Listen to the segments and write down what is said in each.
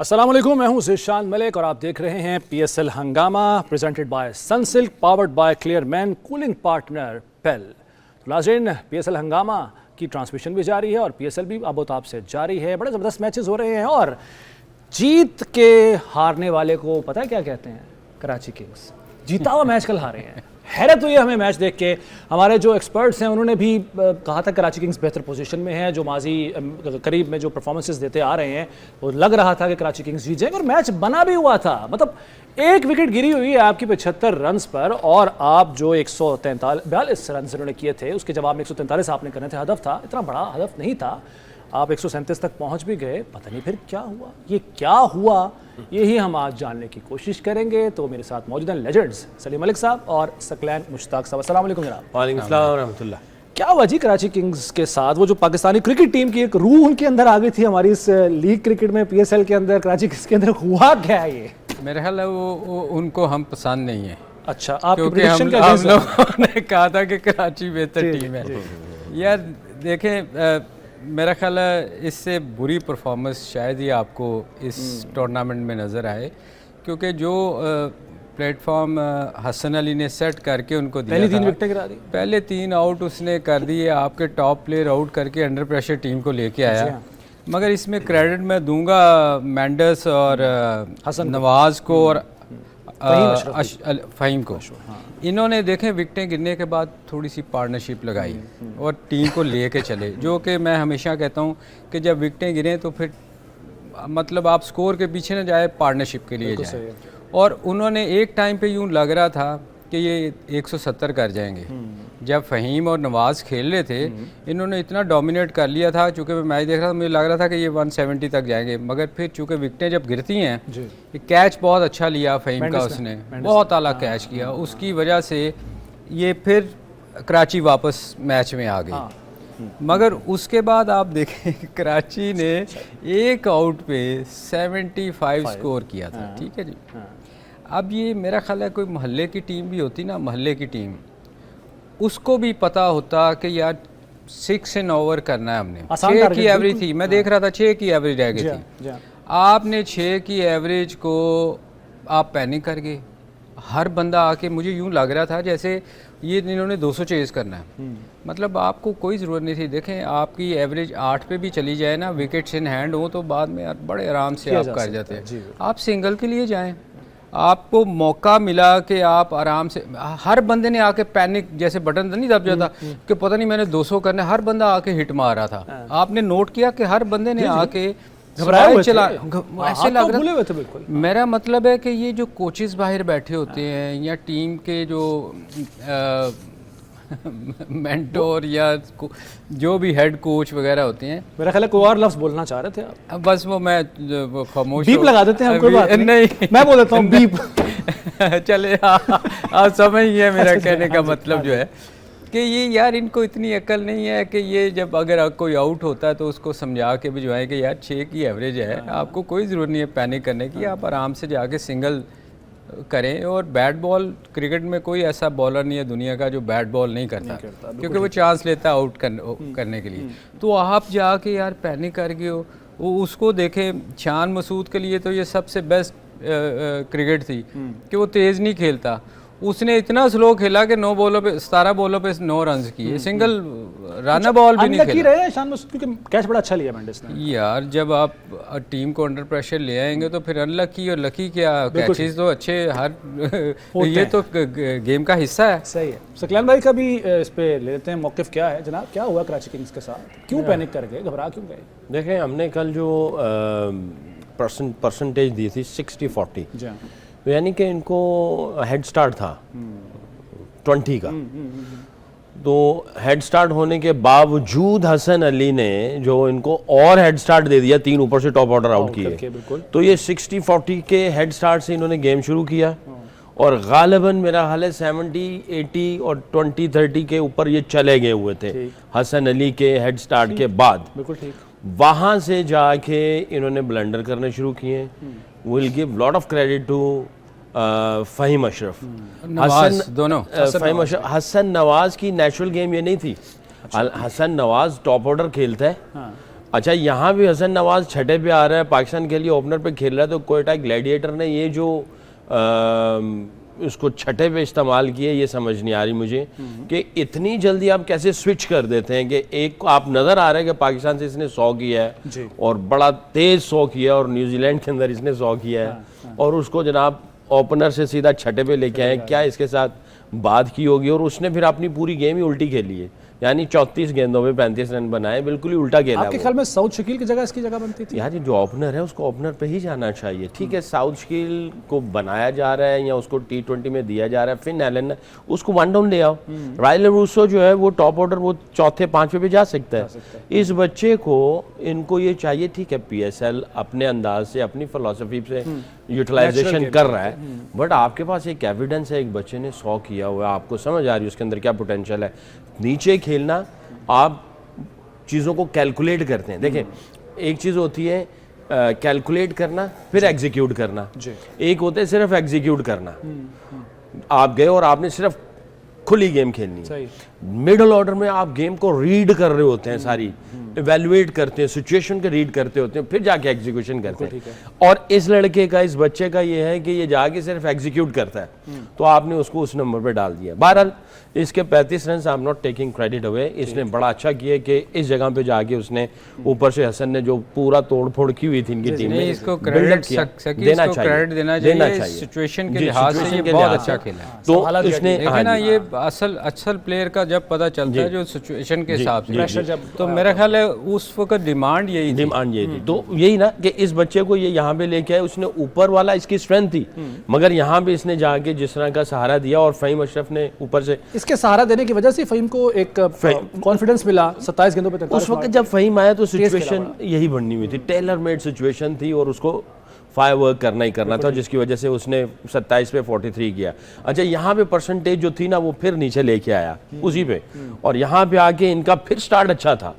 अस्सलाम वालेकुम, मैं हूं ज़िशान मलिक और आप देख रहे हैं PSL हंगामा presented by Sunsilk powered by Clear Men cooling partner Pel. तो नाज़रीन, PSL हंगामा की ट्रांसमिशन भी जारी है और PSL भी आबोताब से जारी है। बड़े ज़बरदस्त मैचेस हो रहे हैं और जीत के हारने वाले को पता है क्या कहते हैं? कराची किंग्स। जीता हुआ मैच कल हारे हैं। हैरत हुई हमें मैच देख के। हमारे जो एक्सपर्ट्स हैं उन्होंने भी कहा था कराची किंग्स बेहतर पोजीशन में है। जो माजी करीब में जो परफॉर्मेंसेस देते आ रहे हैं वो लग रहा था कि कराची किंग्स जीत जाएंगे और मैच बना भी हुआ था। मतलब एक विकेट गिरी हुई है आपकी 75 रन्स पर और आप जो 142 रन उन्होंने किए थे उसके जवाब में 143 आपने करने थे। हदफ था, इतना बड़ा हदफ नहीं था। आप 137 तक पहुंच भी गए, पता नहीं फिर क्या हुआ। ये क्या हुआ यही हम आज जानने की कोशिश करेंगे। तो मेरे साथ मौजूद हैं लेजेंड्स सलीम मलिक साहब और सकलैन मुश्ताक साहब। अस्सलाम वालेकुम जनाब। वालेकुम अस्सलाम व रहमतुल्लाह। क्या हुआ जी कराची किंग्स के साथ? वो जो पाकिस्तानी क्रिकेट टीम की एक रूह उनके अंदर आ गई थी हमारी इस लीग क्रिकेट में, PSL के अंदर, कराची किंग्स के अंदर हुआ क्या है ये? मेरे ख्याल है वो उनको हम पसंद नहीं है। अच्छा, आपकी क्योंकि प्रेडिक्शन क्या हम लोगों ने कहा था कि कराची बेहतर टीम है। यार देखें, मेरा ख्याल है इससे बुरी परफॉर्मेंस शायद ही आपको इस टूर्नामेंट में नज़र आए, क्योंकि जो प्लेटफॉर्म हसन अली ने सेट करके उनको दिया पहली 3 था, विकेटें गिरा दी, पहले 3 आउट उसने कर दिए, आपके टॉप प्लेयर आउट करके अंडर प्रेशर टीम को लेके आया। मगर इसमें क्रेडिट मैं दूंगा मेंडस और नवाज को और फ़हीम को। इन्होंने देखें विकेटें गिरने के बाद थोड़ी सी पार्टनरशिप लगाई और टीम को लेके चले, जो कि मैं हमेशा कहता हूँ कि जब विकेटें गिरें तो फिर मतलब आप स्कोर के पीछे ना जाए, पार्टनरशिप के लिए जाए। और उन्होंने एक टाइम पे यूँ लग रहा था कि ये 170 कर जाएंगे। जब फ़हीम और नवाज़ खेल रहे थे इन्होंने इतना डोमिनेट कर लिया था, चूँकि मैं मैच देख रहा था मुझे लग रहा था कि ये 170 तक जाएंगे। मगर फिर चूँकि विकेटें जब गिरती हैं, ये कैच बहुत अच्छा लिया फ़हीम का, उसने बहुत आला कैच किया, उसकी वजह से ये फिर कराची वापस मैच में आ गई। मगर उसके बाद आप देखें कराची ने एक आउट पे 75 स्कोर किया था। ठीक है जी। अब ये मेरा ख्याल है कोई मोहल्ले की टीम भी होती ना, मोहल्ले की टीम, उसको भी पता होता कि यार 6 इन ओवर करना है हमने। 6 की एवरेज थी, मैं देख रहा था 6 की एवरेज रह गई थी। आपने 6 की एवरेज को आप पैनिक कर गए। हर बंदा आके, मुझे यूं लग रहा था जैसे ये इन्होंने 200 चेज करना है। मतलब आपको कोई ज़रूरत नहीं थी। देखें आपकी एवरेज 8 पे भी चली जाए ना, विकेट्स इन हैंड हो, तो बाद में यार बड़े आराम से आप कर जाते हैं। आप सिंगल के लिए जाएं, आपको मौका मिला कि आप आराम से, हर बंदे ने आके पैनिक जैसे बटन नहीं दब जाता कि पता नहीं मैंने 200 करने, हर बंदा आके हिट मार रहा था। आपने नोट किया कि हर बंदे ने आके घबराए चला, ऐसे लग रहा था बिल्कुल। मेरा मतलब है कि ये जो कोचेस बाहर बैठे होते हैं या टीम के जो मेंटोर या जो भी हेड कोच वगैरह होते हैं, मेरा ख्याल है कोई और लफ्ज़ बोलना चाह रहे थे आप। बस वो मैं खामोश, बीप लगा देते हैं हम, कोई बात नहीं मैं बोल देता हूँ बीप। चले आप समझ गए मेरा कहने का मतलब जो है कि ये यार इनको इतनी अकल नहीं है कि ये जब अगर कोई आउट होता है तो उसको समझा के भिजवाएं कि यार 6 की एवरेज है, आपको कोई ज़रूरत नहीं है पैनिक करने की, आप आराम से जाके सिंगल करें। और बैट बॉल, क्रिकेट में कोई ऐसा बॉलर नहीं है दुनिया का जो बैट बॉल नहीं करता, क्योंकि वो चांस लेता है आउट करने के लिए। तो आप जाके यार पैनिक कर गए हो। उसको देखें, शान मसूद के लिए तो ये सबसे बेस्ट क्रिकेट थी कि वो तेज़ नहीं खेलता, उसने इतना स्लो खेला कि 9 बॉलों पे 17 बॉलों पे 9 रन किए, सिंगल रन बॉल भी नहीं खेला। रहे शान मसूद क्योंकि कैच बड़ा अच्छा लिया मेंडिस ने। यार जब आप टीम को अंडर प्रेशर ले आएंगे तो फिर अनलकी और लकी क्या, कैचेस तो अच्छे हर ये तो गेम का हिस्सा है। सही है। सकलैन भाई का भी इस पे ले लेते हैं मौक़िफ़। क्या है जनाब, क्या हुआ कराची किंग्स के साथ? क्यों पैनिक कर गए, घबरा क्यों गए? देखें हमने कल जो परसेंटेज दी थी 60-40, तो यानी कि इनको हेड स्टार्ट था 20 का। तो हेड स्टार्ट होने के बावजूद हसन अली ने जो इनको और हेड स्टार्ट दे दिया, 3 ऊपर से टॉप ऑर्डर आउट किए, तो ये 60-40 के हेड स्टार्ट से इन्होंने गेम शुरू किया और गालिबन मेरा हाल है 70-80 और 20-30 के ऊपर ये चले गए हुए थे हसन अली के हेड स्टार्ट के बाद। बिल्कुल ठीक। वहाँ से जाके इन्होंने ब्लंडर करने शुरू किए। Will give lot of credit to Fahim Ashraf, Hasan Nawaz की नेचुरल गेम ये नहीं थी। हसन नवाज टॉप ऑर्डर खेलता है, अच्छा, यहाँ भी हसन नवाज छठे पे आ रहा है, पाकिस्तान के लिए ओपनर पे खेल रहा है, तो कोयटा ग्लैडिएटर ने ये जो उसको छठे पे इस्तेमाल किए, ये समझ नहीं आ रही मुझे कि इतनी जल्दी आप कैसे स्विच कर देते हैं कि एक को आप नज़र आ रहा है कि पाकिस्तान से इसने 100 किया है और बड़ा तेज़ 100 किया और न्यूजीलैंड के अंदर इसने 100 किया है और उसको जनाब ओपनर से सीधा छठे पे लेके आए। क्या इसके साथ बात की होगी? और उसने फिर अपनी पूरी गेम ही उल्टी खेली है, यानी 34 गेंदों में 35 रन बनाए, बिल्कुल ही उल्टा खेला। आपके ख्याल में साउथ शकील की जगह इसकी जगह बनती थी? यार ये जो ओपनर है उसको ओपनर पे ही जाना चाहिए। ठीक है, साउथ शकील को बनाया जा रहा है या उसको T20 में दिया जा रहा है, फिन एलन उसको वन डाउन ले आओ। रायल रूसो जो है वो टॉप ऑर्डर, वो चौथे पांचवे पे जा सकता है। इस बच्चे को, इनको ये चाहिए, ठीक है PSL अपने अंदाज से अपनी फिलॉसफी से यूटिलाइजेशन कर रहा है, बट आपके पास एक एविडेंस है, एक बच्चे ने 100 किया हुआ है, आपको समझ आ रही है उसके अंदर क्या पोटेंशियल है। नीचे खेलना, आप चीज़ों को कैलकुलेट करते हैं। देखें, एक चीज़ होती है कैलकुलेट करना, फिर एग्जीक्यूट करना, एक होता है सिर्फ एग्जीक्यूट करना। आप गए और आपने सिर्फ खुली गेम खेलनी है। मिडल ऑर्डर में आप गेम को रीड कर रहे होते हैं, सारी इवेल्युएट करते हैं, सिचुएशन के रीड करते होते हैं, फिर जाके एग्जीक्यूशन करते हैं। और इस लड़के का, इस बच्चे का ये है कि ये जाके सिर्फ एग्जीक्यूट करता है, तो आपने उसको उस नंबर पे डाल दिया। बहरहाल इसके 35 run, I am not taking credit away, इसने बड़ा अच्छा किया कि इस जगह पे जाके उसने ऊपर से हसन ने जो पूरा तोड़ फोड़ की हुई थी इनकी टीम में, इसको क्रेडिट देना चाहिए, सिचुएशन के लिहाज से ये बहुत अच्छा खेला। तो इसने ना, ये असल प्लेयर का जब पता चलता है जो सिचुएशन के हिसाब से, तो मेरा ख्याल है उस वक्त डिमांड यही थी। तो यही ना कि इस बच्चे को ये यहाँ पे लेके आए, उसने ऊपर वाला इसकी स्ट्रेंथ थी, मगर यहाँ पे इसने जाके जिस तरह का सहारा दिया और फ़हीम अशरफ ने ऊपर से इसके सहारा देने की वजह से फ़हीम को एक कॉन्फिडेंस मिला। 27 गेंदों पे उस वक्त जब फ़हीम आया तो सिचुएशन यही बननी हुई थी, टेलर मेड सिचुएशन थी और उसको फायर वर्क करना ही करना था, जिसकी वजह से उसने 27 पे 43 किया। अच्छा, यहाँ पे परसेंटेज जो थी ना वो फिर नीचे लेके आया उसी पे, और यहाँ पे आके इनका फिर स्टार्ट अच्छा था,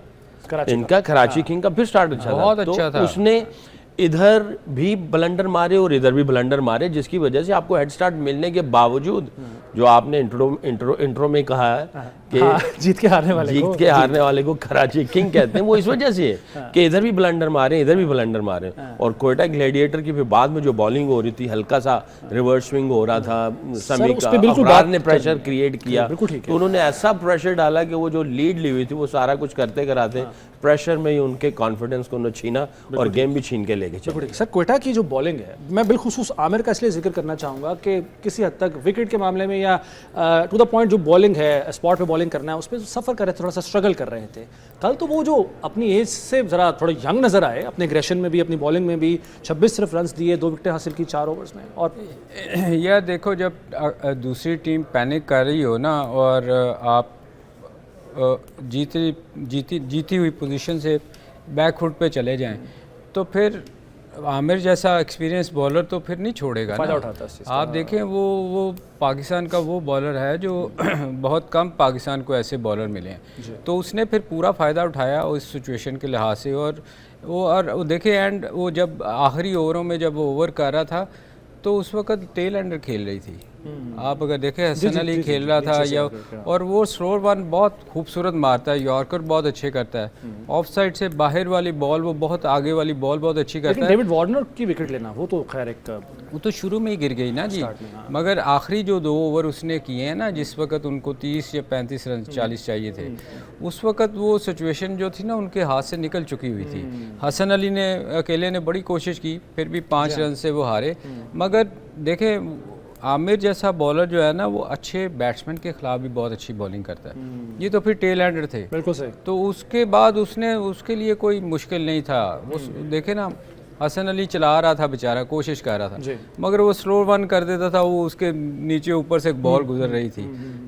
इनका कराची किंग का फिर स्टार्ट अच्छा बहुत था। अच्छा तो था। उसने इधर भी ब्लंडर मारे और इधर भी ब्लंडर मारे, जिसकी वजह से आपको हेड स्टार्ट मिलने के बावजूद, जो आपने इंट्रो में कहा है कि जीत के हारने वाले को कराची किंग कहते हैं, वो इस वजह से है कि इधर भी ब्लंडर मारे, इधर भी ब्लंडर मारे। और कोयटा ग्लैडिएटर की फिर बाद में जो बॉलिंग हो रही थी, हल्का सा रिवर्स स्विंग हो रहा था, समी का अफरार ने प्रेशर क्रिएट किया, तो उन्होंने ऐसा प्रेशर डाला कि वो जो लीड ली हुई थी वो सारा कुछ करते कराते प्रेशर में ही उनके कॉन्फिडेंस को उन्होंने छीना और गेम भी छीन के लेके चले। सर, कोयटा की जो बॉलिंग है, मैं बिलखुसूस आमिर का इसलिए जिक्र करना चाहूँगा कि किसी हद तक विकेट के मामले में या टू द पॉइंट जो बॉलिंग है, स्पॉट पे बॉलिंग करना है, उस पर सफ़र कर रहे थे, थोड़ा सा स्ट्रगल कर रहे थे। कल तो वो जो अपनी एज से ज़रा थोड़े यंग नज़र आए, अपने एग्रेशन में भी, अपनी बॉलिंग में भी, 26 सिर्फ रन दिए, 2 विकेटें हासिल की 4 ओवर्स में। और यह देखो, जब दूसरी टीम पैनिक कर रही हो ना और आप जीती हुई पोजीशन से बैकफुट पे चले जाएं, तो फिर आमिर जैसा एक्सपीरियंस बॉलर तो फिर नहीं छोड़ेगा ना। उठाता है। आप देखें, वो पाकिस्तान का वो बॉलर है जो बहुत कम पाकिस्तान को ऐसे बॉलर मिले हैं, तो उसने फिर पूरा फ़ायदा उठाया उस सिचुएशन के लिहाज से। और वो देखें, एंड वो जब आखिरी ओवरों में जब वो ओवर कर रहा था तो उस वक्त टेल एंडर खेल रही थी। आप अगर देखें, हसन अली खेल रहा था, या और वो स्लोअर वन बहुत खूबसूरत मारता है, यॉर्कर बहुत अच्छे करता है, ऑफ साइड से बाहर वाली बॉल, वो बहुत आगे वाली बॉल बहुत अच्छी करता है। डेविड वार्नर की विकेट लेना, वो तो खैर एक, वो तो शुरू में ही गिर गई ना जी, मगर आखिरी जो 2 ओवर उसने किए हैं ना, जिस वक्त उनको 30 या 35 रन 40 चाहिए थे, उस वक्त वो सिचुएशन जो थी ना उनके हाथ से निकल चुकी हुई थी। हसन अली ने अकेले ने बड़ी कोशिश की, फिर भी 5 रन से वो हारे। मगर देखें, आमिर जैसा बॉलर जो है ना, वो अच्छे बैट्समैन के खिलाफ भी बहुत अच्छी बॉलिंग करता है। ये तो फिर टेल एंडर थे, बिल्कुल सही। तो उसके बाद उसने, उसके लिए कोई मुश्किल नहीं था। उस देखे ना, हसन अली चला रहा था बेचारा, कोशिश कर रहा था, मगर वो स्लो वन कर देता था, वो उसके नीचे ऊपर से एक बॉल गुजर रही थी,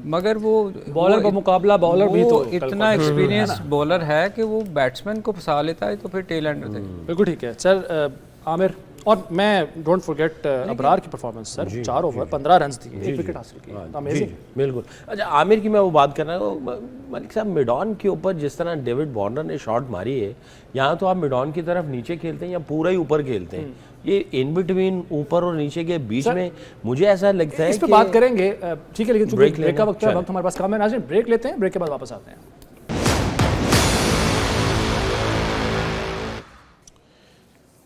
मगर वो बॉलर का मुकाबला बॉलर भी तो इतना एक्सपीरियंस बॉलर है कि वो बैट्समैन को फंसा लेता है, तो फिर टेल एंडर थे। बिल्कुल ठीक है सर। आमिर, और मैं डोंट फॉरगेट अबरार की परफॉर्मेंस सर, 4 ओवर 15 रन दिए, 1 विकेट हासिल की, अमेजिंग। बिल्कुल। अच्छा, आमिर की मैं वो बात कर रहा हूँ, मलिक साहब, मिडॉन के ऊपर जिस तरह डेविड वार्नर ने शॉट मारी है, यहाँ तो आप मिडॉन की तरफ नीचे खेलते हैं या पूरा ही ऊपर खेलते हैं, ये इन बिटवीन ऊपर और नीचे के बीच में मुझे ऐसा लगता है इस पे बात करेंगे, ठीक है, लेकिन ब्रेक का वक्त हमारे पास कम है। नाज़रीन, ब्रेक लेते हैं, ब्रेक के बाद वापस आते हैं।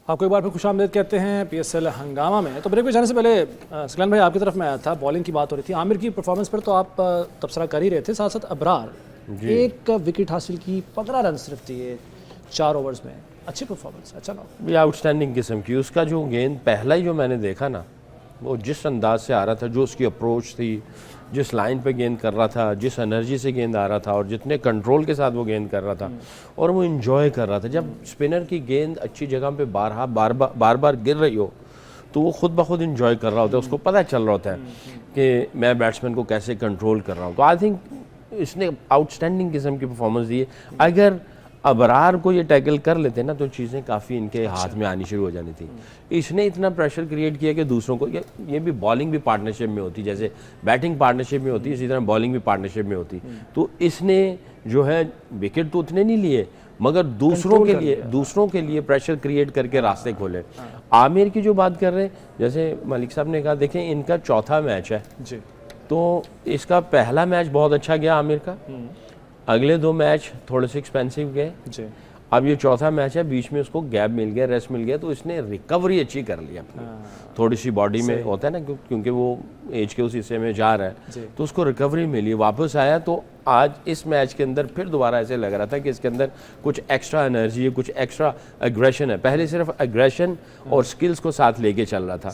आपको एक बार फिर खुशामदीद कहते हैं पीएसएल हंगामा में। तो ब्रेक में जाने से पहले सकलन भाई आपकी तरफ में आया था, बॉलिंग की बात हो रही थी, आमिर की परफॉर्मेंस पर तो आप तबसरा कर ही रहे थे, साथ साथ अबरार एक विकेट हासिल की, 15 रन सिर्फ दिए 4 ओवर्स में, अच्छी परफॉर्मेंस, अच्छा ना ये आउटस्टैंडिंग किस्म की। उसका जो गेंद पहला ही जो मैंने देखा ना, वो जिस अंदाज से आ रहा था, जो उसकी अप्रोच थी, जिस लाइन पे गेंद कर रहा था, जिस एनर्जी से गेंद आ रहा था और जितने कंट्रोल के साथ वो गेंद कर रहा था और वो इंजॉय कर रहा था। जब स्पिनर की गेंद अच्छी जगह पे बार बार गिर रही हो तो वो खुद ब खुद इंजॉय कर रहा होता है, उसको पता चल रहा होता है कि मैं बैट्समैन को कैसे कंट्रोल कर रहा हूँ। तो आई थिंक इसने आउटस्टैंडिंग किस्म की परफॉर्मेंस दी है। अगर अबरार को ये टैकल कर लेते ना तो चीज़ें काफ़ी इनके हाथ में आनी शुरू हो जानी थी। इसने इतना प्रेशर क्रिएट किया कि दूसरों को, ये भी बॉलिंग भी पार्टनरशिप में होती, जैसे बैटिंग पार्टनरशिप में होती, इसी तरह बॉलिंग भी पार्टनरशिप में होती। तो इसने जो है विकेट तो उतने नहीं लिए मगर दूसरों के लिए प्रेशर क्रिएट करके रास्ते खोले। आमिर की जो बात कर रहे हैं, जैसे मलिक साहब ने कहा, देखें इनका चौथा मैच है जी, तो इसका पहला मैच बहुत अच्छा गया आमिर का, अगले 2 मैच थोड़े से एक्सपेंसिव गए जी, अब ये चौथा मैच है, बीच में उसको गैप मिल गया, रेस्ट मिल गया, तो इसने रिकवरी अच्छी कर ली अपनी। थोड़ी सी बॉडी में होता है ना, क्योंकि वो एज के उस हिस्से में जा रहा है तो उसको रिकवरी मिली, वापस आया। तो आज इस मैच के अंदर फिर दोबारा ऐसे लग रहा था कि इसके अंदर कुछ एक्स्ट्रा एनर्जी है, कुछ एक्स्ट्रा एग्रेशन है। पहले सिर्फ एग्रेशन और स्किल्स को साथ लेके चल रहा था,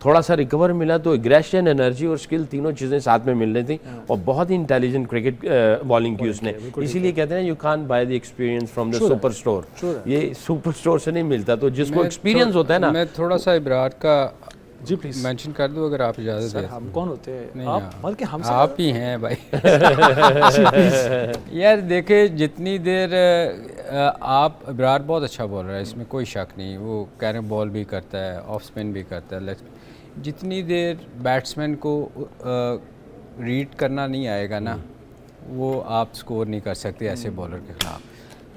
थोड़ा सा रिकवर मिला तो एग्रेशन, एनर्जी और स्किल तीनों चीज़ें साथ में मिल रही थी और बहुत ही इंटेलिजेंट क्रिकेट बॉलिंग की उसने। इसीलिए कहते हैं you can't by the experience from the super store, ये सुपर स्टोर से नहीं मिलता। तो जिसको एक्सपीरियंस होता है ना, मैं थोड़ा सा इबरार का जी प्लीज मेंशन कर दूं अगर आप इजाज़त दें। हम कौन होते हैं? आप बल्कि हम आप ही हैं भाई। यार देखे, जितनी देर आप इबरार बहुत अच्छा बॉलर है, इसमें कोई शक नहीं, वो कैरम बॉल भी करता है, ऑफ स्पिन भी करता है, जितनी देर बैट्समैन को रीड करना नहीं आएगा ना, वो आप स्कोर नहीं कर सकते ऐसे बॉलर के खिलाफ।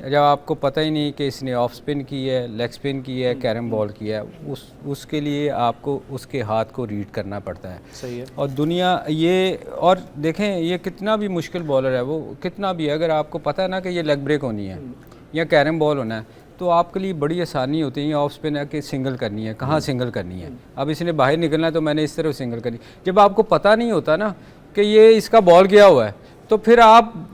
जब आपको पता ही नहीं कि इसने ऑफ स्पिन की है, लेग स्पिन की है, कैरम बॉल की है, उसके लिए आपको उसके हाथ को रीड करना पड़ता है। सही है। और दुनिया ये, और देखें ये कितना भी मुश्किल बॉलर है, वो कितना भी, अगर आपको पता है ना कि ये लेग ब्रेक होनी है या कैरम बॉल होना है, तो आपके लिए बड़ी आसानी होती है ऑफ स्पिन है कि सिंगल करनी है, कहाँ सिंगल करनी है। अब इसने बाहर निकलना है तो मैंने इस तरफ सिंगल करनी। जब आपको पता नहीं होता ना कि ये इसका बॉल गया हुआ है, तो फिर आप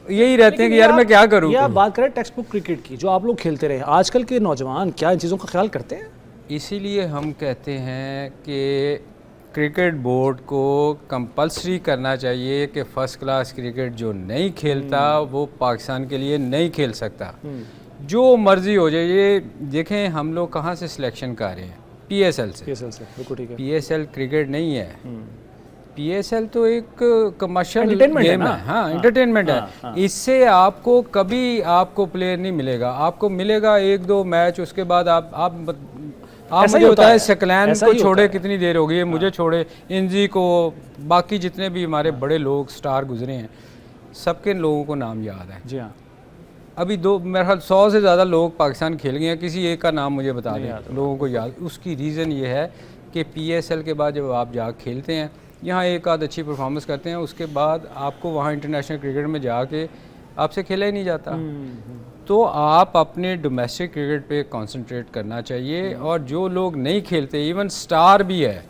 यही रहते हैं कि यार मैं क्या करूं। ये आप बात करें टेक्स्ट बुक क्रिकेट की, जो आप लोग खेलते रहे, आजकल के नौजवान क्या इन चीज़ों का ख्याल करते हैं? इसीलिए हम कहते हैं कि क्रिकेट बोर्ड को कंपलसरी करना चाहिए कि फ़र्स्ट क्लास क्रिकेट जो नहीं खेलता वो पाकिस्तान के लिए नहीं खेल सकता, जो मर्ज़ी हो जाए। ये देखें हम लोग कहाँ से सिलेक्शन कर रहे हैं, पीएसएल से। बिल्कुल ठीक है। पीएसएल क्रिकेट नहीं है, पीएसएल तो एक कमर्शियल गेम है, हाँ एंटरटेनमेंट है। इससे आपको कभी आपको प्लेयर नहीं मिलेगा, आपको मिलेगा 1-2 मैच, उसके बाद आप मुझे बताएं सकलैन को छोड़े कितनी देर हो गई है, मुझे छोड़े, इंजी को, बाकी जितने भी हमारे बड़े लोग स्टार गुजरे हैं, सबके लोगों को नाम याद है। जी हाँ, अभी मेरे ख्याल 100 से ज़्यादा लोग पाकिस्तान खेल गए हैं, किसी एक का नाम मुझे बता दें लोगों को याद। उसकी रीज़न ये है कि पीएसएल के बाद जब आप जा खेलते हैं, यहाँ एक आध अच्छी परफॉर्मेंस करते हैं, उसके बाद आपको वहाँ इंटरनेशनल क्रिकेट में जाके आपसे खेला ही नहीं जाता। तो आप अपने डोमेस्टिक क्रिकेट पे कंसंट्रेट करना चाहिए। और जो लोग नहीं खेलते, इवन स्टार भी है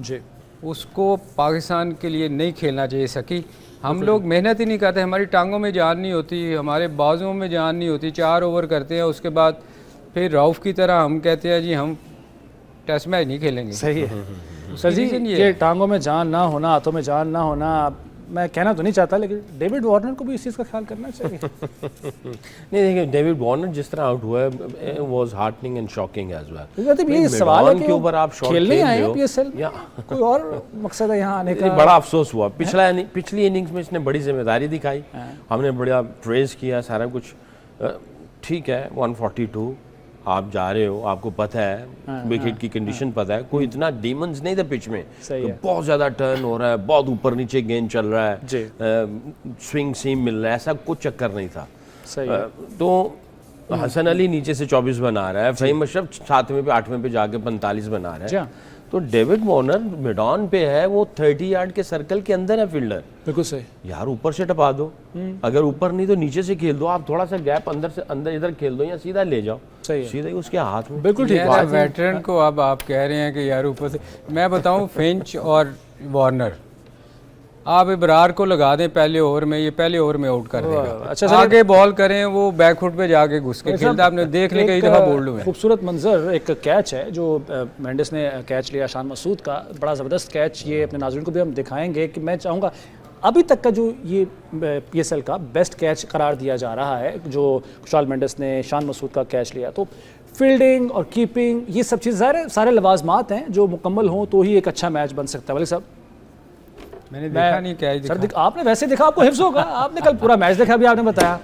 जी, उसको पाकिस्तान के लिए नहीं खेलना चाहिए। सकी हम लोग मेहनत ही नहीं करते, हमारी टांगों में जान नहीं होती, हमारे बाजुओं में जान नहीं होती, 4 ओवर करते हैं, उसके बाद फिर रऊफ़ की तरह हम कहते हैं जी हम टेस्ट मैच नहीं खेलेंगे। सही है सर जी, ये टांगों में जान ना होना, हाथों में जान ना होना, मैं कहना तो नहीं चाहता, लेकिन डेविड वार्नर को भी इस चीज़ का ख्याल करना चाहिए। नहीं देखिए, डेविड वार्नर जिस तरह आउट हुआ है was heartening and shocking as well. मतलब ये सवाल है कि के ऊपर आप शॉट खेलने आए हैं पीएसएल, कोई और मकसद है यहाँ आने का? बड़ा अफसोस हुआ, पिछली इनिंग्स में इसने बड़ी जिम्मेदारी दिखाई, हमने बड़ा प्रेज किया, सारा कुछ ठीक है। 142 आप जा रहे हो, आपको पता है विकेट की कंडीशन पता है, कोई इतना डीमंस नहीं था पिच में, तो बहुत ज़्यादा टर्न हो रहा है, बहुत ऊपर नीचे गेंद चल रहा है, स्विंग सीम मिल रहा है, ऐसा कुछ चक्कर नहीं था। तो हसन अली नीचे से 24 बना रहा है, फ़हीम अशरफ 7वें पे 8वें पे जाके 45 बना रहा है, तो डेविड वार्नर मिडॉन पे है, वो 30 यार्ड के सर्कल के अंदर है फील्डर। बिल्कुल सही। यार ऊपर से टपा दो, अगर ऊपर नहीं तो नीचे से खेल दो, आप थोड़ा सा गैप अंदर से अंदर इधर खेल दो या सीधा ले जाओ, सही है। सीधा ही उसके हाथ में। बिल्कुल ठीक है। वेटरन को अब आप कह रहे हैं कि यार ऊपर से, मैं बताऊं फिंच और वार्नर, आप इब्रार को लगा दें पहले ओवर में, ये पहले ओवर में आउट कर देगा। अच्छा, आगे बॉल करें वो बैकफुट पे जाके घुस के खेलता, आपने देख लिया कई दफा बोल्ड हुए। खूबसूरत मंजर, एक कैच है जो मेंडिस ने कैच लिया शान मसूद का, बड़ा ज़बरदस्त कैच, ये अपने नाज़रीन को भी हम दिखाएंगे कि मैं चाहूँगा अभी तक का जो ये PSL का बेस्ट कैच करार दिया जा रहा है, जो खुशाल मेंडिस ने शान मसूद का कैच लिया। तो फील्डिंग और कीपिंग, ये सब चीज़ सारे लवाजमात हैं जो मुकम्मल हों तो ही एक अच्छा मैच बन सकता है। वाले साहब, मैंने देखा नहीं क्या सर आपने वैसे देखा, आपको हिफ्ज़ होगा, आपने कल पूरा मैच देखा अभी आपने बताया,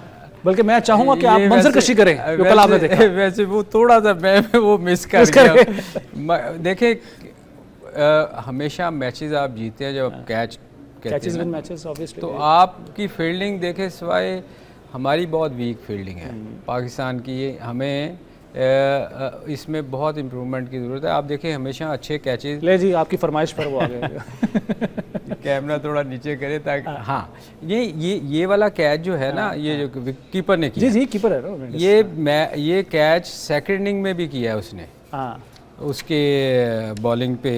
बल्कि मैं चाहूंगा कि आप मंजर कशी करें जो कल आपने देखा। वैसे वो थोड़ा सा मैं वो मिस कर गया। देखिए हमेशा मैचेस आप जीते हैं जब catch catches win matches obviously. तो आपकी फील्डिंग देखे सिवाय हमारी बहुत वीक फील्डिंग है पाकिस्तान की, ये हमें इसमें बहुत इम्प्रूवमेंट की ज़रूरत है। आप देखें हमेशा अच्छे कैचेस। ले जी, आपकी फरमाइश पर वो आ गए। कैमरा थोड़ा नीचे करे ताकि हाँ, ये वाला कैच जो है ना, ये जो कीपर ने किया, जी कीपर है ना, ये कैच सेकंड इनिंग में भी किया है उसने। हाँ, उसके बॉलिंग पे,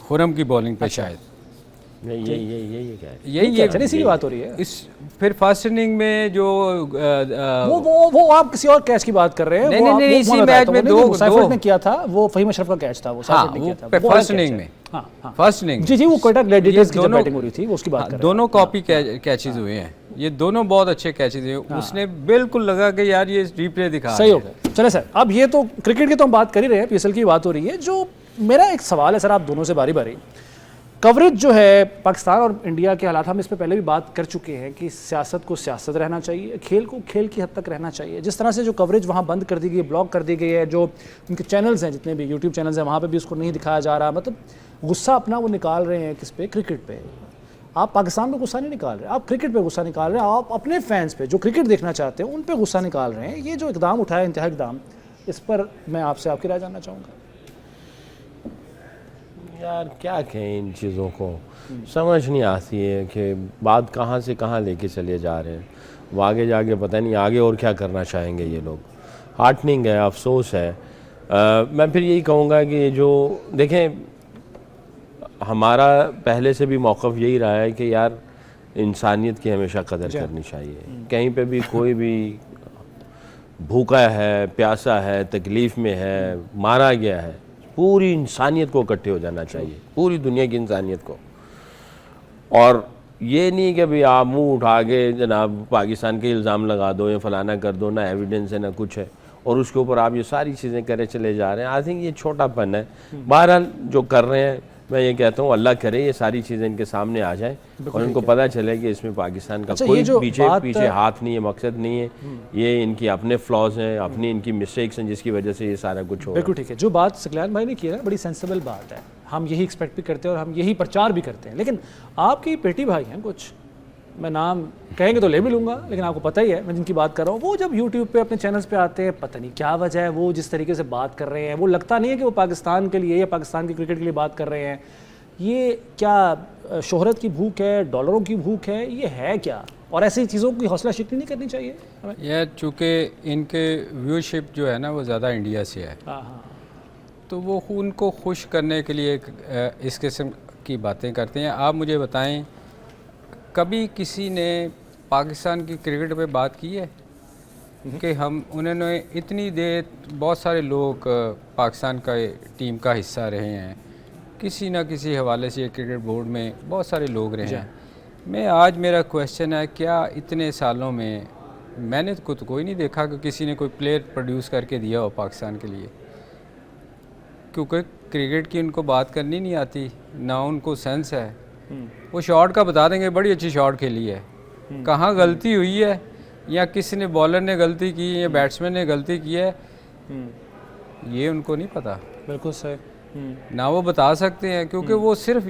खुरम की बॉलिंग पे शायद यही इसी की बात हो रही है। इस फिर फर्स्ट इनिंग में जो वो आप किसी और कैच की बात कर रहे हैं। नहीं, इसी मैच में दो ने किया था, वो फहीम अशरफ का कैच था, वो साइफर्ड ने किया था फर्स्ट इनिंग में। फर्स्ट इनिंग जी वो कोयटा ग्लैडिएटर्स की जो बैटिंग हो रही थी, वो उसकी बात कर रहे हैं। दोनों कॉपी कैचेस हुए हैं, ये दोनों बहुत अच्छे कैचेस हुए। उसने बिल्कुल लगा कि यार ये रिप्ले दिखा, सही हो गया। चले सर, अब ये तो क्रिकेट की तो हम बात कर ही रहे हैं, PSL की बात हो रही है। जो मेरा एक सवाल है सर, आप दोनों से बारी बारी, कवरेज जो है पाकिस्तान और इंडिया के हालात, हम इस पर पहले भी बात कर चुके हैं कि सियासत को सियासत रहना चाहिए, खेल को खेल की हद तक रहना चाहिए। जिस तरह से जो कवरेज वहाँ बंद कर दी गई है, ब्लॉक कर दी गई है, जो उनके चैनल्स हैं, जितने भी यूट्यूब चैनल्स हैं, वहाँ पे भी उसको नहीं दिखाया जा रहा। मतलब गुस्सा अपना वो निकाल रहे हैं किस पे? क्रिकेट पे। आप पाकिस्तान पे गुस्सा नहीं निकाल रहे, आप क्रिकेट पे गुस्सा निकाल रहे हैं। आप अपने फैंस पे जो क्रिकेट देखना चाहते हैं उन पे गुस्सा निकाल रहे हैं। ये जो इकदाम उठाया, इंतहा इकदाम, इस पर मैं आपसे आपकी राय जानना चाहूँगा। यार क्या कहें, इन चीज़ों को समझ नहीं आती है कि बात कहाँ से कहाँ लेके चले जा रहे हैं। वो आगे जाके पता नहीं आगे और क्या करना चाहेंगे ये लोग। हार्टनिंग है, अफसोस है। मैं फिर यही कहूँगा कि जो देखें, हमारा पहले से भी मौक़िफ़ यही रहा है कि यार इंसानियत की हमेशा कदर करनी चाहिए। कहीं पे भी कोई भी भूखा है, प्यासा है, तकलीफ़ में है, मारा गया है, पूरी इंसानियत को इकट्ठे हो जाना चाहिए, पूरी दुनिया की इंसानियत को। और ये नहीं कि भाई आप मुंह उठा के जनाब पाकिस्तान के इल्ज़ाम लगा दो या फलाना कर दो, ना एविडेंस है ना कुछ है, और उसके ऊपर आप ये सारी चीज़ें करे चले जा रहे हैं। आई थिंक ये छोटापन है। बहरहाल जो कर रहे हैं, मैं ये कहता हूँ अल्लाह करे ये सारी चीज़ें इनके सामने आ जाएं और इनको पता चले कि इसमें पाकिस्तान का कोई पीछे हाथ नहीं है, मकसद नहीं है। ये इनकी अपने फ्लॉज हैं, अपनी इनकी मिस्टेक्स हैं, जिसकी वजह से ये सारा कुछ हो। बिल्कुल ठीक है। जो बात सकलान भाई ने की है, बड़ी सेंसिबल बात है। हम यही एक्सपेक्ट भी करते हैं और हम यही प्रचार भी करते हैं। लेकिन आपके पेटी भाई हैं कुछ, मैं नाम कहेंगे तो ले भी लूँगा, लेकिन आपको पता ही है मैं जिनकी बात कर रहा हूँ। वो जब यूट्यूब पे अपने चैनल्स पे आते हैं, पता नहीं क्या वजह है, वो जिस तरीके से बात कर रहे हैं, वो लगता नहीं है कि वो पाकिस्तान के लिए या पाकिस्तान की क्रिकेट के लिए बात कर रहे हैं। ये क्या शोहरत की भूख है, डॉलरों की भूख है, ये है क्या? और ऐसी चीज़ों की हौसला शिकनी नहीं करनी चाहिए हमें। यह चूँकि इनके व्यूशिप जो है ना वो ज़्यादा इंडिया से है, तो वो उनको खुश करने के लिए इस किस्म की बातें करते हैं। आप मुझे बताएं, कभी किसी ने पाकिस्तान की क्रिकेट पे बात की है कि हम उन्होंने इतनी देर, बहुत सारे लोग पाकिस्तान का टीम का हिस्सा रहे हैं, किसी ना किसी हवाले से क्रिकेट बोर्ड में बहुत सारे लोग रहे हैं। मैं आज मेरा क्वेश्चन है, क्या इतने सालों में मैंने तो कोई नहीं देखा कि किसी ने कोई प्लेयर प्रोड्यूस करके दिया हो पाकिस्तान के लिए? क्योंकि क्रिकेट की उनको बात करनी नहीं आती, ना उनको सेंस है। वो शॉट का बता देंगे बड़ी अच्छी शॉट खेली है, कहाँ गलती हुई है, या किसी ने बॉलर ने गलती की या बैट्समैन ने गलती की है, ये उनको नहीं पता। बिल्कुल सही। ना वो बता सकते हैं, क्योंकि वो सिर्फ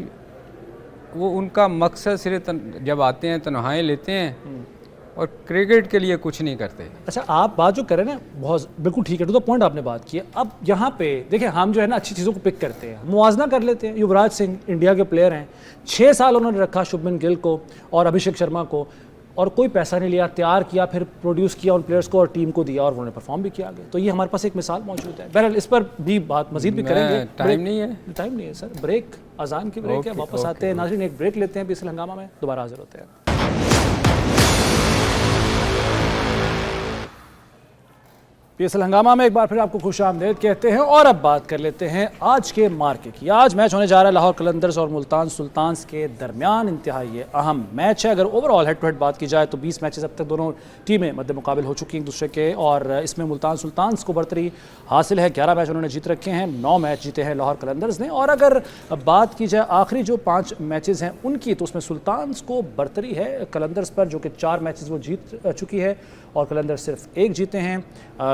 वो उनका मकसद सिर्फ जब आते हैं तनहाई लेते हैं और क्रिकेट के लिए कुछ नहीं करते। अच्छा, आप बात जो कर रहे हैं ना बहुत बिल्कुल ठीक है, टू द पॉइंट आपने बात की है। अब यहाँ पे देखिए, हम जो है ना अच्छी चीज़ों को पिक करते हैं, मुआवजा कर लेते हैं। युवराज सिंह इंडिया के प्लेयर हैं, 6 साल उन्होंने रखा शुभमन गिल को और अभिषेक शर्मा को, और कोई पैसा नहीं लिया, तैयार किया, फिर प्रोड्यूस किया उन प्लेयर्स को और टीम को दिया और उन्होंने परफॉर्म भी किया आगे। तो ये हमारे पास एक मिसाल मौजूद है। बहरहाल इस पर भी बात मजीद भी करेंगे। टाइम नहीं है, टाइम नहीं है सर, ब्रेक, अजान की ब्रेक है, वापस आते हैं। नाज़रीन एक ब्रेक लेते हैं, पीएसएल हंगामा में दोबारा हाजिर होते हैं। पीएसएल हंगामा में एक बार फिर आपको खुशामदीद कहते हैं और अब बात कर लेते हैं आज के मार्के की। आज मैच होने जा रहा है लाहौर कलंदर्स और मुल्तान सुल्तान्स के दरमियान। इंतहाई अहम मैच है। अगर ओवरऑल हेड टू हेड बात की जाए तो 20 मैचेस अब तक दोनों टीमें मद्दे मुकाबिल हो चुकी हैं एक दूसरे के, और इसमें मुल्तान सुल्तान्स को बरतरी हासिल है। 11 मैच उन्होंने जीत रखे हैं, 9 मैच जीते हैं लाहौर कलंदर्स ने। और अगर बात की जाए आखिरी जो 5 मैचेस हैं उनकी, तो उसमें सुल्तान्स को बरतरी है कलंदर्स पर, जो कि 4 मैचेस वो जीत चुकी है और कलंदर्स सिर्फ 1 जीते हैं।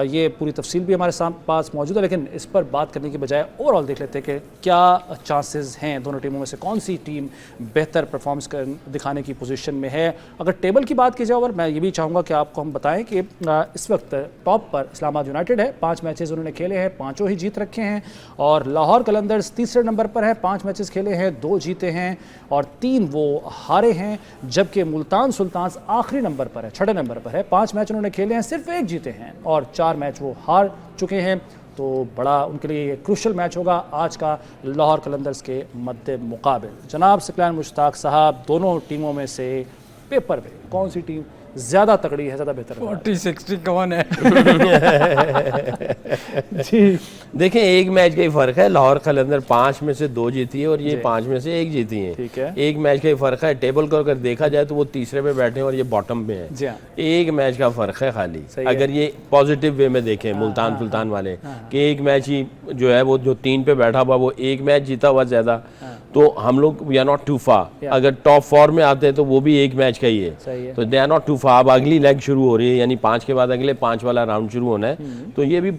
ये पूरी तफसील भी हमारे पास मौजूद है, लेकिन इस पर बात करने की बजाय ओवरऑल देख लेते हैं कि क्या चांसेस हैं दोनों टीमों में से कौन सी टीम बेहतर परफॉर्मेंस दिखाने की पोजीशन में है। अगर टेबल की बात की जाए, और मैं ये भी चाहूँगा कि आपको हम बताएं कि इस वक्त टॉप पर इस्लामाबाद यूनाइटेड है। 5 मैचेस उन्होंने खेले हैं, 5 ही जीत रखे हैं। और लाहौर कलंदर्स तीसरे नंबर पर है, 5 मैचेस खेले हैं, 2 जीते हैं और 3 वो हारे हैं। जबकि मुल्तान सुल्तान्स आखिरी नंबर पर है, 6ठे नंबर पर है, 5 मैच उन्होंने खेले हैं, सिर्फ 1 जीते हैं और 4 मैच वो हार चुके हैं। तो बड़ा उनके लिए क्रूशल मैच होगा आज का लाहौर कलंदर्स के मद्दे मुकाबिल। जनाब सिकलान मुश्ताक साहब, दोनों टीमों में से पेपर पे कौन सी टीम ज़्यादा तगड़ी है, ज़्यादा बेहतर है? 40-60 कौन है? जी देखिए, एक मैच का ही फ़र्क है। लाहौर कलंदर 5 में से 2 जीती है और ये 5 में से 1 जीती है। ठीक है, एक मैच का ही फ़र्क है। टेबल को अगर देखा जाए तो वो तीसरे पे बैठे हैं और ये बॉटम पे है। जी हाँ, एक मैच का फ़र्क है खाली। अगर ये पॉजिटिव वे में देखें मुल्तान सुल्तान वाले कि एक मैच ही जो है वो जो 3 पे बैठा हुआ वो एक मैच जीता हुआ ज़्यादा, तो हम लोग वी आर नॉट टू फार। अगर टॉप 4 में आते हैं तो वो भी एक मैच का ही है, तो दे आर नॉट टू फार। अब अगली लेग शुरू हो रही है, यानी 5 के बाद अगले 5 वाला राउंड शुरू होना है, तो ये भी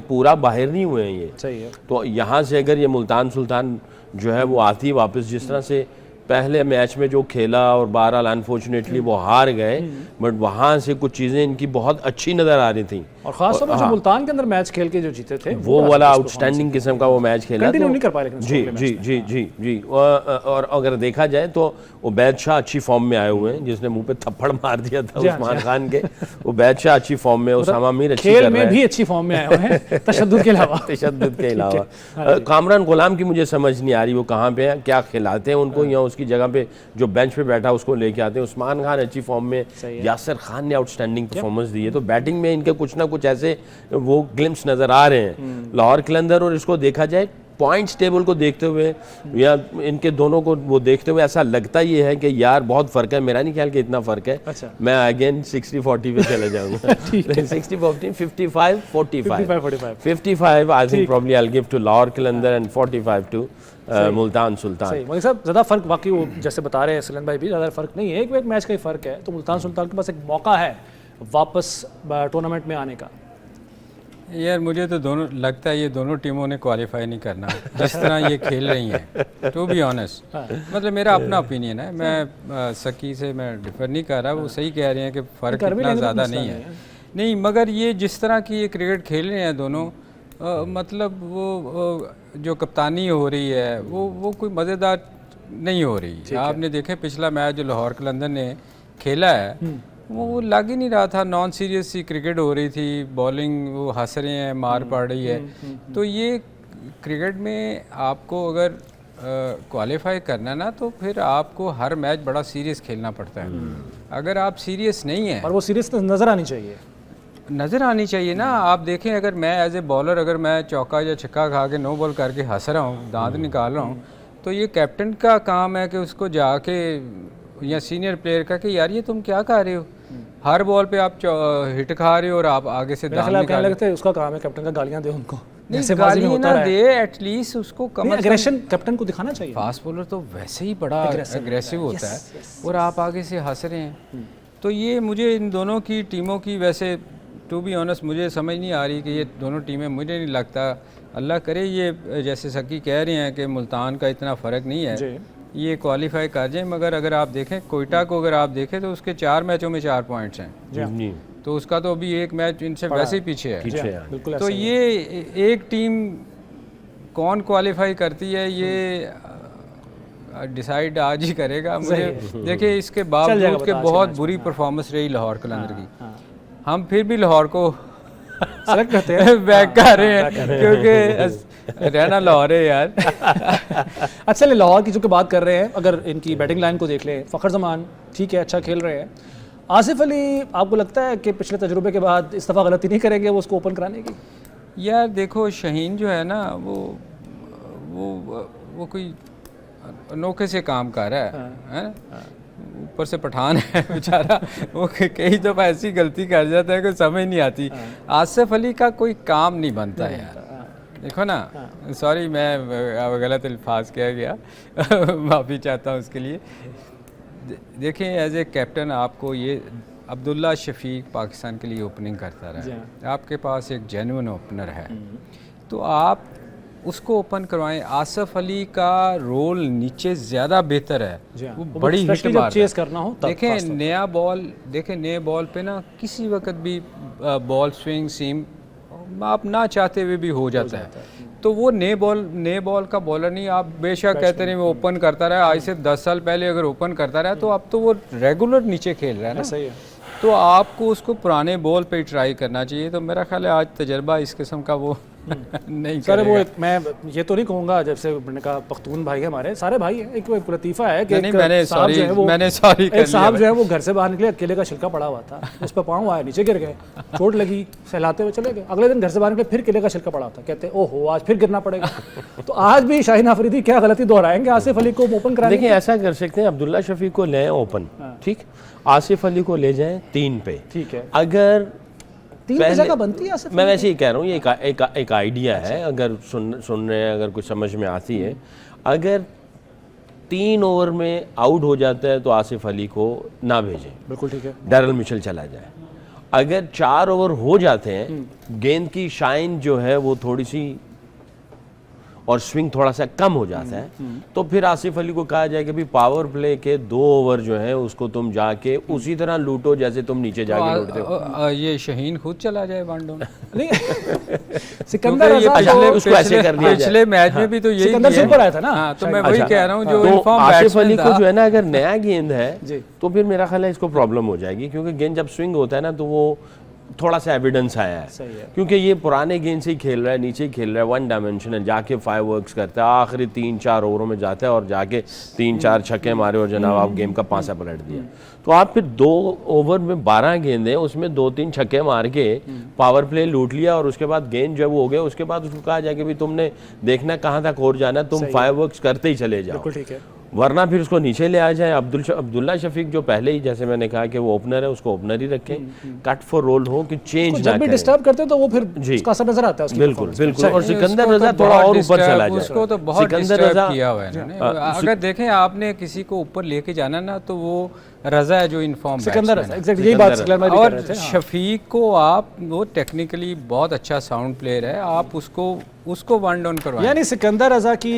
पूरा बाहर नहीं हुए हैं ये। सही है। तो यहाँ से अगर ये मुल्तान सुल्तान जो है वो आती वापस, जिस तरह से पहले मैच में जो खेला और बहरहाल अनफॉर्चुनेटली वो हार गए, बट वहाँ से कुछ चीज़ें इनकी बहुत अच्छी नज़र आ रही थी। और खासतौर पर जो मुल्तान के अंदर मैच खेल के जो जीते थे वो वाला आउटस्टैंडिंग किस्म का वो मैच खेला, कंटिन्यू नहीं कर पाए लेकिन जी जी जी जी जी। और अगर देखा जाए तो उबैद शाह अच्छी फॉर्म में आए हुए हैं, जिसने मुंह पे थप्पड़ मार दिया था उस्मान खान के। उबैद शाह अच्छी फॉर्म में, उसामा मीर अच्छी खेल में भी अच्छी फॉर्म में आए हुए हैं, तशद्दुद के अलावा। तशद्दुद के अलावा कामरान गुलाम की मुझे समझ नहीं आ रही वो कहाँ पे है, क्या खिलाते हैं उनको, या उसकी जगह पे जो बेंच पे बैठा उसको लेके आते हैं। उस्मान खान अच्छी फॉर्म में, यासिर खान ने आउटस्टैंडिंग परफॉर्मेंस दी है। तो बैटिंग में इनके कुछ ना कुछ ऐसे वो ग्लिम्स नजर आ रहे हैं लाहौर कलंदर। और इसको देखा जाए पॉइंट्स टेबल को देखते हुए या इनके दोनों को वो देखते हुए ऐसा लगता ये है कि यार बहुत फर्क है। मेरा नहीं ख्याल कि इतना फर्क है। अच्छा। मैं अगेन 60-40 पे चले जाऊंगा। 60-40, 55-45, 55 I think probably I will give to Lahore Qalandar and 45 to Multan Sultan. सही, मगर साहब ज़्यादा फर्क वाकई वो जैसे बता रहे हैं सलन भाई भी, ज़्यादा फर्क नहीं है, एक मैच का ही फर्क है। तो मुल्तान सुल्तान के पास एक मौका है वापस टूर्नामेंट में आने का। यार मुझे तो दोनों लगता है ये दोनों टीमों ने क्वालिफाई नहीं करना जिस तरह ये खेल रही हैं, टू बी ऑनेस्ट। मतलब मेरा अपना ओपिनियन है, मैं सकी से मैं डिफर नहीं कर रहा। वो सही कह रहे हैं कि फ़र्क इतना ज़्यादा नहीं है, नहीं, मगर ये जिस तरह की ये क्रिकेट खेल रहे हैं दोनों, मतलब वो जो कप्तानी हो रही है वो कोई मज़ेदार नहीं हो रही। आपने देखे पिछला मैच जो लाहौर कलंदर ने खेला है वो लग ही नहीं रहा था, नॉन सीरियस सी क्रिकेट हो रही थी, बॉलिंग वो हंस रहे हैं, मार पड़ रही है। तो ये क्रिकेट में आपको अगर क्वालिफाई करना ना तो फिर आपको हर मैच बड़ा सीरियस खेलना पड़ता है। अगर आप सीरियस नहीं हैं, और वो सीरियसनेस नज़र आनी चाहिए ना। आप देखें, अगर मैं एज ए बॉलर अगर मैं चौका या छक्का खा के नो बॉल करके हंस रहा हूँ, दांत निकाल रहा हूँ, तो ये कैप्टन का काम है कि उसको जाके, या सीनियर प्लेयर का, कि यार ये तुम क्या कर रहे हो, हर बॉल पे आप हिट खा रहे हो और आप आगे से दांत निकाल रहे हो। उसका काम है कैप्टन का गालियां दे उनको, नहीं गालियां ना दे, एटलीस्ट उसको कम एग्रेशन कैप्टन को दिखाना चाहिए। फास्ट बॉलर तो वैसे ही बड़ा एग्रेसिव होता है और आप आगे से हंस रहे हैं। तो ये मुझे इन दोनों की टीमों की, वैसे टू बी ऑनेस्ट मुझे समझ नहीं आ रही कि ये दोनों टीमें, मुझे नहीं लगता, अल्लाह करे ये जैसे सकी कह रहे हैं कि मुल्तान का इतना फ़र्क नहीं है, ये क्वालिफाई कर जाए, मगर अगर आप देखें कोयटा को, अगर आप देखें तो उसके 4 मैचों में 4 पॉइंट्स हैं, जी तो उसका तो अभी एक मैच इनसे वैसे ही पीछे है। बिल्कुल तो ये एक टीम कौन क्वालिफाई करती है ये डिसाइड आज ही करेगा। मुझे देखिए इसके बावजूद के बहुत बुरी परफॉर्मेंस रही लाहौर कलंदर की, हम फिर भी लाहौर को सेलेक्ट करते हैं, बैक कर रहे हैं क्योंकि रहना लाहौर है यार। अच्छा चलिए लाहौर की जो कि बात कर रहे हैं, अगर इनकी बैटिंग लाइन को देख लें, फ़खर जमान ठीक है अच्छा खेल रहे हैं, आसिफ अली आपको लगता है कि पिछले तजुर्बे के बाद इस दफ़ा गलती नहीं करेंगे वो उसको ओपन कराने की? यार देखो शहीन जो है ना वो कोई अनोखे से काम कर रहा है ना, ऊपर से पठान है बेचारा, वो कई दफ़ा ऐसी गलती कर जाता है कि समझ नहीं आती। आसिफ अली का कोई काम नहीं बनता यार, देखो ना, सॉरी मैं गलत अल्फाज कह गया, माफ़ी चाहता हूँ उसके लिए। देखें एज ए कैप्टन आपको ये अब्दुल्ला शफीक पाकिस्तान के लिए ओपनिंग करता रहा है, आपके पास एक जेन्युइन ओपनर है, तो आप उसको ओपन करवाएं। आसिफ अली का रोल नीचे ज़्यादा बेहतर है, वो बड़ी हिट मार चेस करना हो तब देखें नया बॉल, देखें नए बॉल पे ना किसी वक्त भी बॉल स्विंग सीम आप ना चाहते हुए भी हो जाता है, तो वो नए बॉल का बॉलर नहीं। आप बेशक कहते रहे वो ओपन करता रहा, आज से 10 साल पहले अगर ओपन करता रहा तो अब तो वो रेगुलर नीचे खेल रहा है ना, सही है। तो आपको उसको पुराने बॉल पे ट्राई करना चाहिए। तो मेरा ख्याल है आज तजर्बा इस किस्म का वो नहीं सर वो मैं ये तो नहीं कहूँगा, जैसे मैंने कहा पख्तून भाई है हमारे, सारे भाई हैं, एक लतीफ़ा है कि मैंने सॉरी एक साहब जो है वो घर से बाहर निकले, केले का छिलका पड़ा हुआ था, उस पर पाँव आया, नीचे गिर गए, चोट लगी, सहलाते हुए चले गए, अगले दिन घर से बाहर निकले फिर केले का छिलका पड़ा था, कहते ओहो आज फिर गिरना पड़ेगा। तो आज भी शाहीन अफरीदी क्या गलती दोहराएंगे आसिफ अली को ओपन कराने? देखिए ऐसा कर सकते हैं, अब्दुल्ला शफीक को लें ओपन, ठीक, आसिफ अली को ले जाएं 3 पे, ठीक है, अगर 3 पे जगह बनती है। मैं वैसे ही कह रहा हूँ, ये एक आइडिया है, अगर सुन रहे हैं, अगर कुछ समझ में आती है, अगर 3 ओवर में आउट हो जाता है तो आसिफ अली को ना भेजें, बिल्कुल ठीक है, डैरल मिचेल चला जाए। अगर 4 ओवर हो जाते हैं, गेंद की शाइन जो है वो थोड़ी सी और स्विंग थोड़ा सा कम हो जाता है, तो फिर आसिफ अली को कहा जाए कि भी पावर प्ले के 2 ओवर जो है उसको तुम जाके उसी तरह लूटो जैसे तुम नीचे जाके लूटते हो। ये शहीन खुद चला जाए वन डाउन। सिकंदर उसको ऐसे कर दिया जाए। पिछले मैच में भी तो यही सुपर आया था ना, तो मैं वही कह रहा हूँ जो तो आसिफ अली को जो है ना, अगर नया गेंद है तो फिर मेरा ख्याल है इसको प्रॉब्लम हो जाएगी, क्योंकि गेंद जब स्विंग होता है ना तो वो थोड़ा सा एविडेंस आया है, क्योंकि ये पुराने गेंद से ही खेल रहा है, नीचे ही खेल रहा है, 1 डायमेंशनल, जाके फायरवर्क्स करता है, आखिरी 3-4 ओवरों में जाता है और जाके 3-4 छक्के मारे और जनाब आप गेम का पासा पलट दिया। तो आप फिर 2 ओवर में 12 गेंदें, उसमें 2-3 छक्के मार के पावर प्ले लूट लिया और उसके बाद गेंद जब हो गया उसके बाद उसको कहा जाए कि भाई तुमने देखना कहाँ तक और जाना, तुम फायरवर्क्स करते ही चले जाओ, वरना फिर उसको नीचे ले आ जाए। अब्दुल्ला शफीक जो पहले ही, जैसे मैंने कहा कि वो ओपनर है, उसको ओपनर ही रखें, कट फॉर रोल हो कि चेंज ना जब भी डिस्टर्ब करते हैं तो वो फिर उसका असर नजर आता है उसकी। बिल्कुल बिल्कुल। और सिकंदर रजा थोड़ा और ऊपर चला जाए, उसको तो बहुत डिस्टर्ब किया हुआ है। अगर देखें आपने किसी को ऊपर लेके जाना ना तो वो रजा है जो इनफॉर्म सिकंदर रजा, एग्जैक्टली यही बात सिकंदर भी कर रहे थे। शफीक को आप, वो टेक्निकली बहुत अच्छा साउंड प्लेयर है, आप उसको वन डाउन करवाएं। यानी सिकंदर रजा की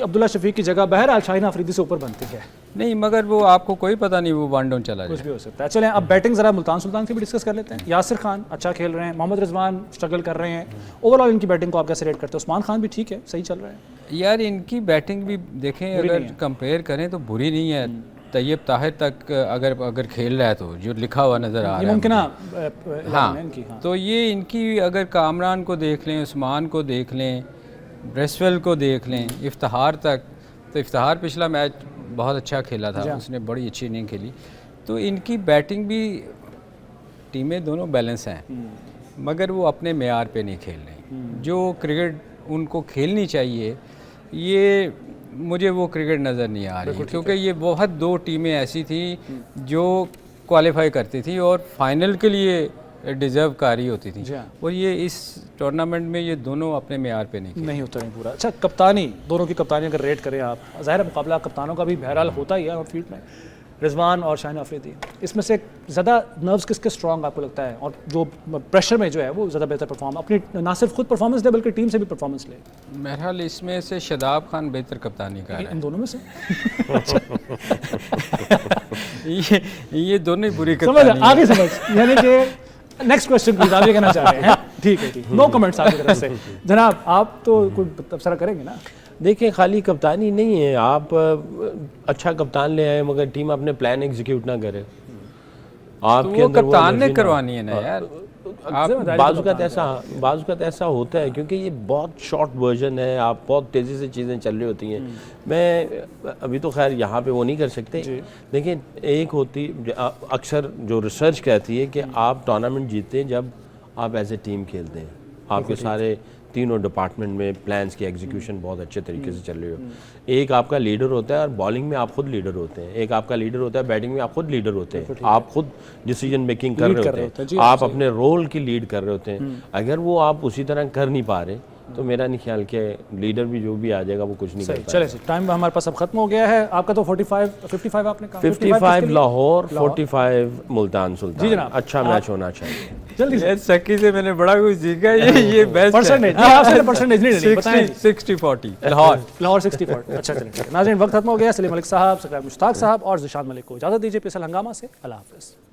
अब्दुल्ला शफीक की जगह बहरहाल शाहीन अफरीदी से ऊपर बनती है। नहीं, मगर वो आपको कोई पता नहीं वो वन डाउन चला जाए, कुछ भी हो सकता है। चलें अब बैटिंग जरा मुल्तान सुल्तान की भी डिस्कस कर लेते हैं। यासिर खान अच्छा खेल रहे हैं, मोहम्मद रिजवान स्ट्रगल कर रहे हैं, ओवरऑल इनकी बैटिंग को आप कैसे रेट करते हैं? उस्मान खान भी ठीक है, सही चल रहा है यार, इनकी बैटिंग भी देखें अगर कंपेयर करें तो बुरी नहीं है। तैयब ताहिर तक अगर खेल रहा है तो जो लिखा हुआ नज़र आ रहा है मुमकिन। हाँ, तो ये इनकी अगर कामरान को देख लें, उस्मान को देख लें, ब्रेसवेल को देख लें, इफ्तिहार तक, तो इफ्तिहार पिछला मैच बहुत अच्छा खेला था, उसने बड़ी अच्छी इनिंग खेली। तो इनकी बैटिंग भी, टीमें दोनों बैलेंस हैं, मगर वो अपने मेयार पे नहीं खेल रही जो क्रिकेट उनको खेलनी चाहिए। ये मुझे वो क्रिकेट नज़र नहीं आ रही, क्योंकि ये बहुत 2 टीमें ऐसी थी जो क्वालिफाई करती थी और फाइनल के लिए डिज़र्व कर रही होती थी, और ये इस टूर्नामेंट में ये दोनों अपने मेयार पे नहीं उतरे पूरा। अच्छा, कप्तानी, दोनों की कप्तानी अगर रेट करें आप, ज़ाहिर मुकाबला कप्तानों का भी बहरहाल होता ही है आउटफील्ड में, रिजवान और शाहीन अफरीदी, इसमें से ज़्यादा नर्व्स किसके स्ट्रॉन्ग आपको लगता है, और जो प्रेशर में जो है वो ज़्यादा बेहतर परफॉर्म अपनी ना सिर्फ खुद परफॉर्मेंस दे बल्कि टीम से भी परफॉर्मेंस ले? मेरे ख्याल इसमें से शादाब खान बेहतर कप्तानी कर रहा इन दोनों में से है। ये दोनों ही बुरी समझ कप्तानी है। आगे समझ, यानी कि नेक्स्ट क्वेश्चन प्लीज, आप ये कहना चाह रहे हैं? ठीक है, ठीक, नो कमेंट्स आपकी तरफ से। जनाब आप तो कोई तबसरा करेंगे ना? देखिए खाली कप्तानी नहीं है, आप अच्छा कप्तान ले आए मगर टीम अपने प्लान एग्जीक्यूट ना करे, आपके वो अंदर वो कप्तान ने एनर्जी ना- करवानी है ना यार। बाज़ ऐसा होता है क्योंकि ये बहुत शॉर्ट वर्जन है, आप बहुत तेज़ी से चीज़ें चल रही होती हैं। मैं अभी तो खैर यहाँ पे वो नहीं कर सकते, लेकिन एक होती अक्सर जो रिसर्च कहती है कि आप टूर्नामेंट जीतते हैं जब आप एज ए टीम खेलते हैं, आपके सारे तीनों डिपार्टमेंट में प्लान्स की एग्जीक्यूशन बहुत अच्छे तरीके से चल रही हो। एक आपका लीडर होता है और बॉलिंग में आप खुद लीडर होते हैं, एक आपका लीडर होता है बैटिंग में आप खुद लीडर होते हैं, आप खुद डिसीजन मेकिंग कर रहे होते हैं, आप अपने रोल की लीड कर रहे होते हैं। अगर वो आप उसी तरह कर नहीं पा रहे तो मेरा नहीं ख्याल कि लीडर भी जो भी आ जाएगा वो कुछ नहीं कर पाएगा। चले टाइम हमारे पास अब खत्म हो गया है। आपका तो 55 आपने कहा, 55 लाहौर, 45 मुल्तान सुल्तान। जी जनाब, अच्छा मैच होना चाहिए। जल्दी से सकी से मैंने बड़ा कुछ सीखा, ये बेस्ट परसेंटेज आपसे परसेंटेज नहीं लेनी, बताएं 60-40 लाहौर 60-40। अच्छा चलिए नाज़रीन, वक्त खत्म हो गया। सलीम मलिक साहब, सकरार मुश्ताक साहब और ज़िशान मलिक को इजाज़त दीजिए। PSL हंगामा से अल्लाह हाफ़िज़।